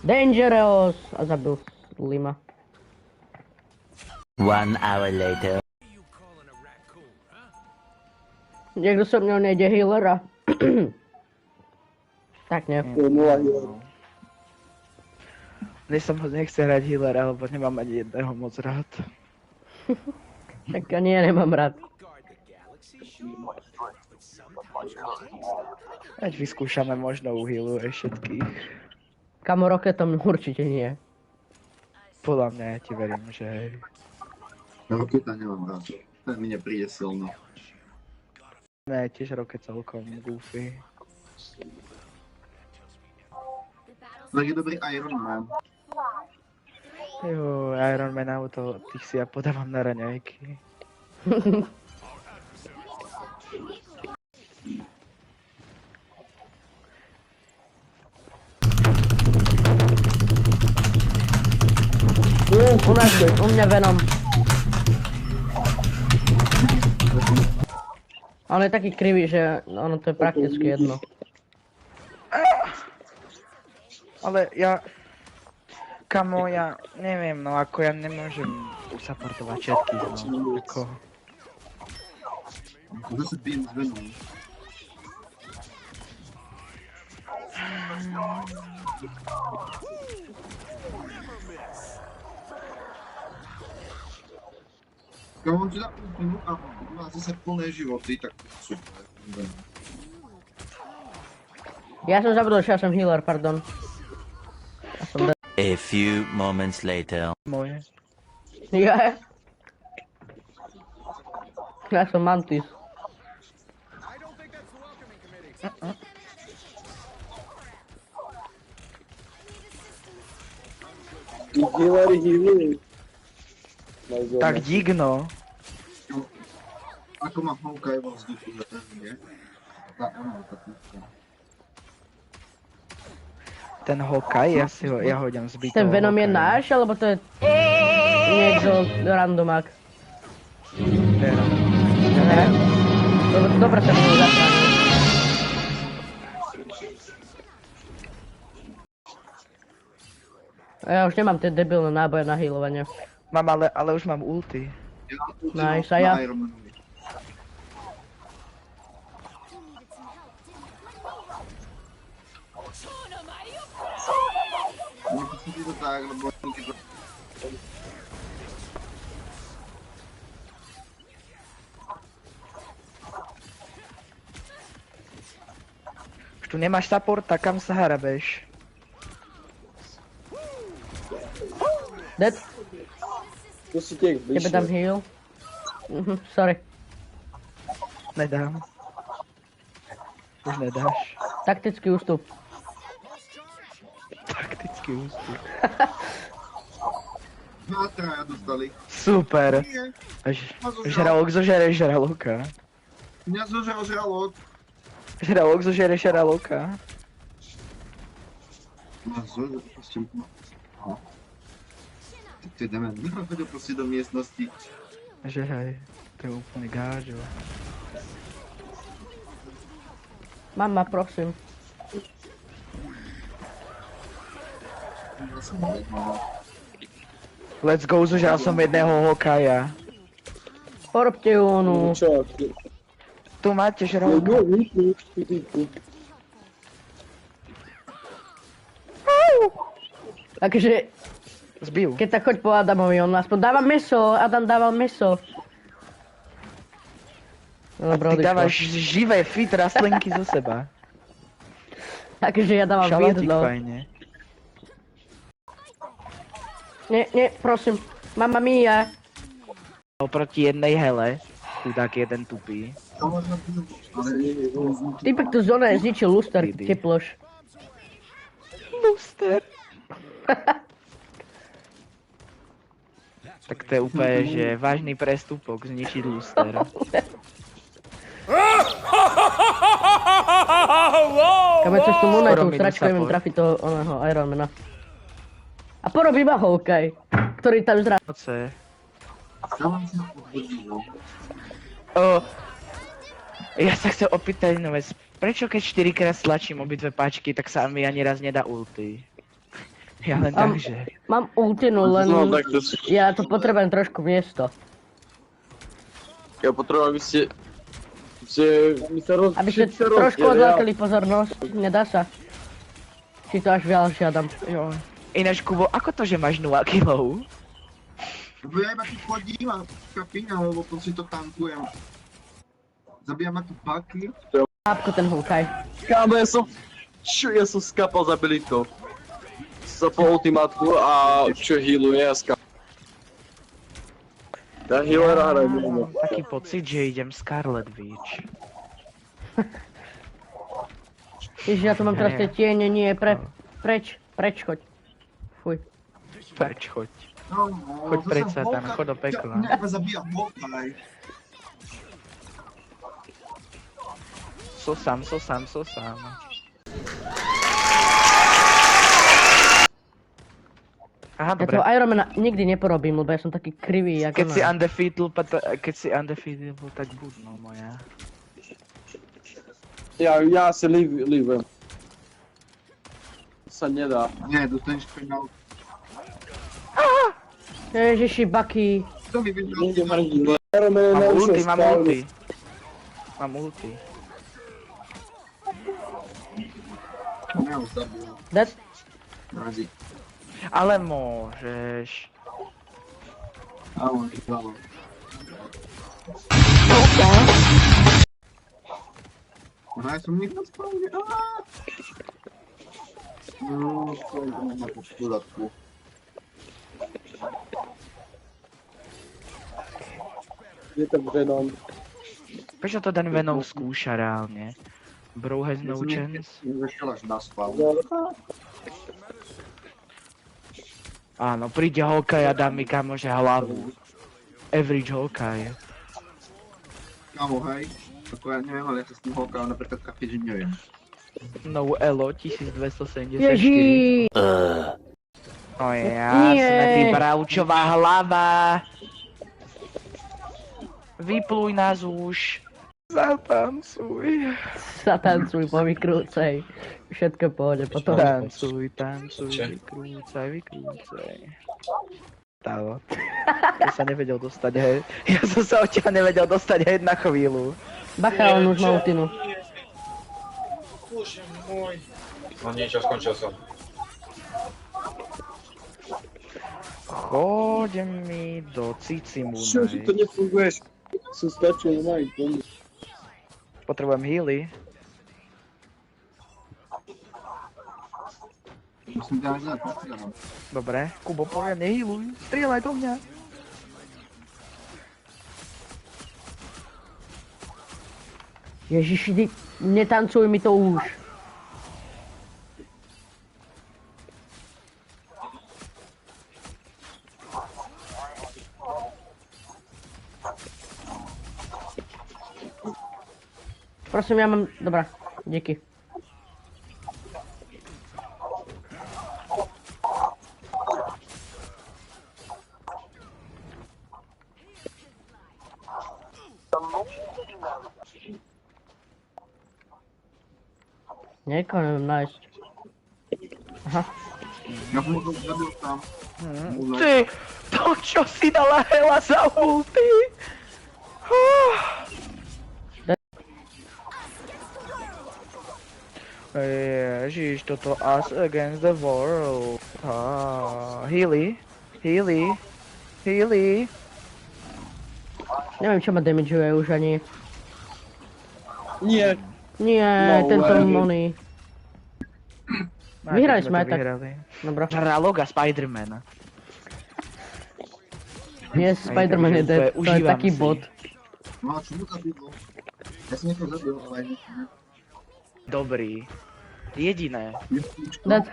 Dangerous! A zabil Lima. 1 hour later. Niekto so mňou nejde healera. Tak nie. Dnes som ho nechce hrať healera, lebo nemám ani jedného moc rád. Tak nie, nemám rád. Ať vyskúšame, možno uhýluje všetkých. Kamo Rocketom určite nie. Podľa mňa ja ti verím, že hej. Rocketa nemám rád. Ten mi nepríde silno. Ne, tiež Rocket celkom goofy. Tak je dobrý Iron Man. Jo, Iron Man auto, tých si ja podávam na raňajky. U mňa Venom. On je taký krivý, že ono to je prakticky jedno. Ale ja... Kamo, ja neviem, no ako ja nemôžem usupportovať všetkých, no. Ako... Zase bijem s Venom. Keď on ti dá úplnú a má zase plné životy, tak super. Ja som zabudol, že ja som healer, pardon. Ja som dead. A few moments later. Moje. Ja? Ja som Mantis. Healery healujú. Tak dík, no. Ako má Hawkeye vo vzduchu, že ten nie? Tá týka. Ten Hawkeye, ja hodím zbytého. Ten Venom je Hawkeya. náš, alebo to je niekto randomák? Venom. Ne? Dobre sa mi zachránil. Ja už nemám tie debilné náboje na healovanie. Mám, ale už mám ulti. Ja Nice, a ja? na Iron Manovi. Musí to tak, lebo nikdy to... Už tu nemáš supporta, kam sa harabeš? Dead? To si tiež Tebe dám bližšie. heal. Sorry. Nedám. Už nedáš. Taktický ústup. Taktický ústup. Dva traja dostali. Super. Nie, Žralok zožere žraloka. mňa zožral žralok. Žralok zožere žraloka. Mňa zožral, proste... No. Tak to je dement. Chodil proste do miestnosti. Že hej, to je úplný gážo. Mama, prosím. Ja som jedno. Let's go, zožral som jedného Hawkeya. Porobte ju onu. Čo? Tu máte žraloka. Takže, Zbil. keď tak choď po Adamovi, on aspoň dáva meso. Adam dával meso. No, Ty odišlo. dávaš živé fit rastlinky zo seba. Takže ja dávam Šalatík výrdlo. fajne. Nie, prosím. Mamma mia. Oproti jednej hele. Chudák jeden tupý. Typek tu zóna zničil luster, Idy. teploš. Luster. Tak to je úplne, že vážny prestupok zničiť luster. Kame cez tú monetu Skoro minus sračku neviem support. trafiť toho oného Ironmana. A porobí ma Hawkeye, ktorý tam zra... Oce. Dávam si na podvodinu. Ja sa chcem opýtať jednu vec. Prečo keď 4 krát stlačím obidve páčky, tak sa mi ani raz nedá ulti? Ja len Mám- takže. Mám ultinu, len No tak to... ja to potrebujem trošku miesto. Ja potrebujem, aby ste... My sa Aby ste všetci sa trošku rozdieli, odlákali pozornosť, nedá sa. Či to až viac žiadam. Jo. Ináč, Kubo, ako to, že máš 0 kilov? Lebo ja iba tu chodím a kapíňam, lebo proste to tankujem. Zabíjam ako baky. Hápko ten Hawkeye. Kámo, ja som skapal za abilitou. Sa po ultimátku a čo healuje a skapal. Ja healera hrajem. Mám taký pocit, že idem Scarlet Witch. Ježiš, ja tu mám teraz tie tiene, nie, preč, choď. Fuj. Preč, choď. No, Choď to preč, som Satan, Hawkeye. choď do pekla. Ja iba zabíjam Hawkeye. Sosám. Aha, Ja dobre. toho Ironmana nikdy neporobím, lebo ja som taký krivý, jak Keď si ona. undefeatable, tak buď, no moja. Ja si líbem. Sa nedá. Nie, dostaneš penál. Ježiši, Bucky. To mi vyjde. Nejdem ani healer. Iron Man je Mám najlepšia ulti. správne. Mám ulti. Ja ho zabijem. Dead? Mrazí. Ale môžeš. Áno, áno. No ja som nikto správne. No, to je na podatku. Je to Venom. Prečo to ten Venom skúša reálne? Bro has no chance. Nezašiel až na spawn. Áno, príde Hawkeye a dá mi kamože hlavu. Average Hawkeye. Kámo, hej. Ako ja neviem, ale ja sa s tým Hawkeyeom napríklad trafiť, že neviem. No elo 1274. Ježiš! No jasné, ty Nie. bravčová hlava. Vypluj nás už. Zatancuj. Zatancuj, povykrúcej. Všetko pôjde potom. Tancuj, vykrúcaj. Stalo. Ja sa nevedel dostať, hej. Ja som sa od teba nevedel dostať hej na chvíľu. Bacha, on už má ultinu. No niečo, skončil som. Choď mi do Cicimu. Čo, že to nefunguje? Som stačil na pomôcť. Potrebujem healy. Musím ťa aj dať, postrieľam. Dobre, Kubo, poviem, nehealuj. Strieľaj do mňa. Ježiši, ty netancuj mi to už. Prosím, ja mám... Dobrá, díky. Niekoho neviem nájsť. Aha. Ja som to zabil tam. Ty, to čo si dala hela za ulti? Ježiš, toto us against the world. Healy. Neviem, čo ma damageuje už ani. Nie. Nie, No tento way. money. Vyhrali sme aj tak. Dobro. Žralok a Spider-Man. Nie, Spider-Man je dead, to je Užívam taký si. bot. No a čo mu zabilo? Ja som niekoho zabil, ale aj Dobrý. Jediné. Dead.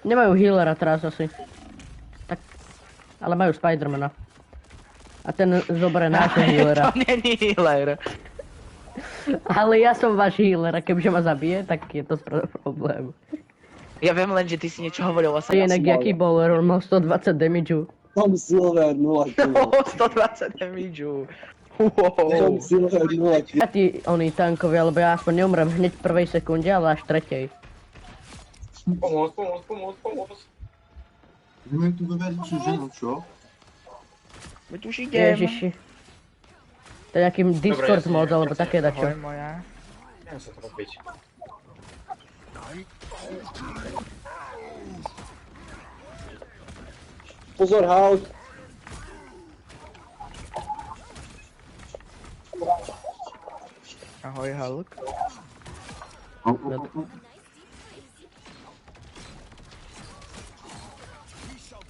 Nemajú healera teraz asi. Tak, ale majú Spidermana. A ten zoberie nášho healera. To není healer. Ale ja som váš healer a kebyže ma zabije, tak je to problém. Ja viem len, že ty si niečo hovoril o Je inak jaký bowler, on mal 120 damageu. Tom Silver 0 kg. 120 damageu. Tom Silver 0 kg. A tí, oni tankovia, lebo ja aspoň neumrem hneď v prvej sekunde, ale až tretej. Pomoc. Ideme tu vyveriť ženu, čo? Veď už idem. Ježiši. To je nejaký Discord ja si- mod, alebo také Ahoj dačo. moja. Neviem sa to robiť. Pozor, Hulk. Ahoj Hulk.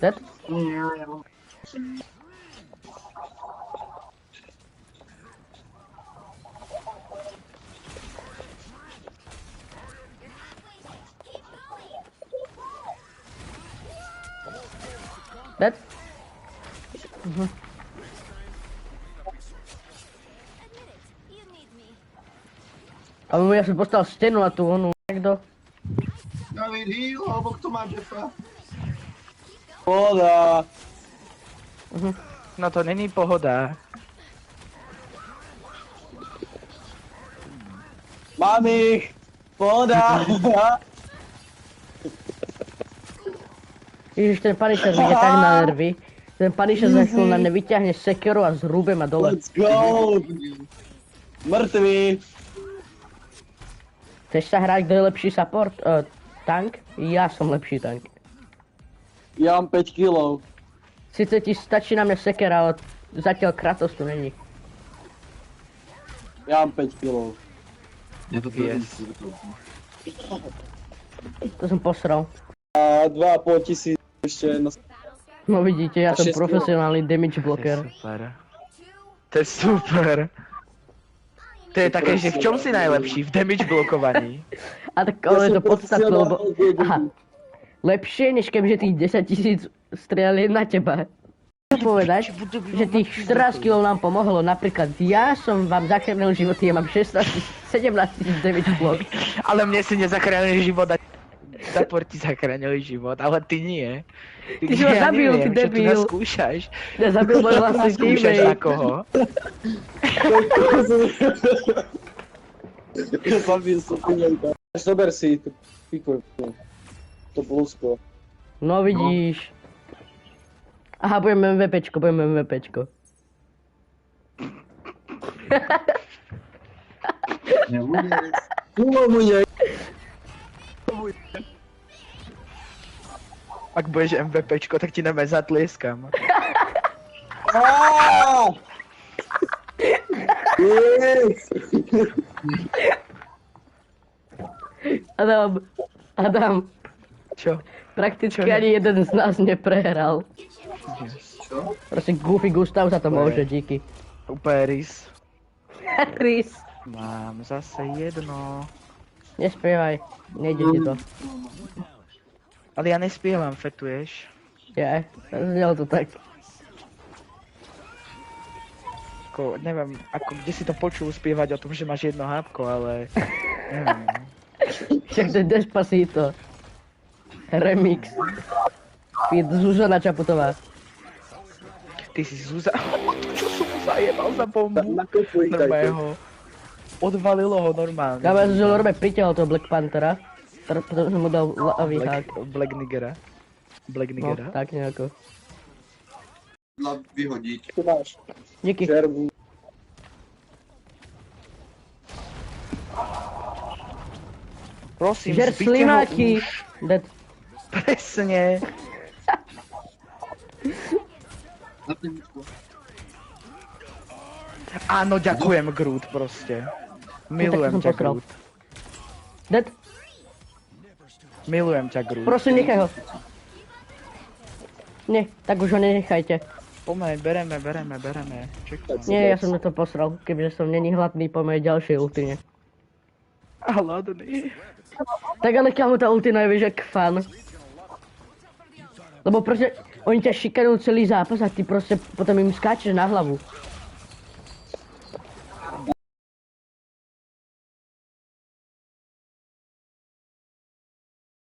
Dead? Dead? Ale ja som postavil stenu na tú onu, niekto. David heal, alebo kto má Jeffa? Pohoda. No to není pohoda. Mám ich. Pohoda. Ježiš, ten Punisher mi ide tak na nervy. Ten Punisher za chvíľu na mne vyťahne sekeru a zrúbe ma dole. Let's go. Mŕtvy. Chceš sa hrať, kto je lepší support? Tank? Ja som lepší tank. Ja mám 5 kilov. Sice ti stačí na mňa sekera, ale zatiaľ Kratos tu není. Ja mám 5 kilov. Ja to Yes. To som posral. A 2,5 tisíc ešte na... No vidíte, ja A som 6 profesionálny damage To je blocker. super. To je super. To je také, že v čom si najlepší? V damage blokovaní. A tak ale je to som podstatné, lebo... profesionálny. Aha. Lepšie, než kebyže tých 10 000 strelali na teba. Chcem povedať, že tých 14 kg nám pomohlo. Napríklad ja som vám zachránil životy, ja mám 17 000 damage block. Ale mne si nezachránili život a support ti zachránili život, ale ty nie. Ty si ma zabil, ty neviem, čo tu debil. nás skúšaš. Ja zabil môj vlastný Skúšaš na teammate. koho? Ja zabil som teammatea. Zober si tu pikuj. To blúzko. No vidíš. Aha, budeme MVPčko, budeme MVPčko. Nebudeš. Ulomuj. Ak budeš MVPčko, tak ti nebe zatlieskam. Yes. Adam, Čo? prakticky ani jeden z nás neprehral. Čo? Prosím, Goofy Gustav za to môže, díky. Uperis. Chris, Mám zase jedno. nespievaj, nejde ti to. Ale ja nespievam, fetuješ. Je, znelo to tak. Ako, neviem, ako kde si to počul spievať o tom, že máš jedno hápko, ale... Neviem, no. Však to je Despacito. Remix. Feed Zuzana Čaputová. Ty si Zuza... Čo som mu zajebal za bombu? Nakopuj Normálne ho... Odvalilo ho normálne. Káme, že normálne pritiahol toho Black Panthera. Potom som mu dal lavý hák. Black Niggera. Black No, Niggera. tak nejako. Vyhodiť. Tu máš. Díky. Žervu. Prosím, Žer zbite ho slimáky. už. Dead. Presne. Na peničku. Áno, ďakujem, Groot, proste. Milujem som ťa, posral. Groot. Dead. Milujem ťa, Groot. Prosím, nechaj ho. Nie, tak už ho nenechajte. Pomeň, bereme. Čekujem. Nie, ja som na to posral, kebyže som není hladný po mojej ďalšej ultine. A hladný. Tak ale kámo, tá ultina je, vieš, jak fan. Lebo proste, oni ťa šikanujú celý zápas a ty proste potom im skáčeš na hlavu.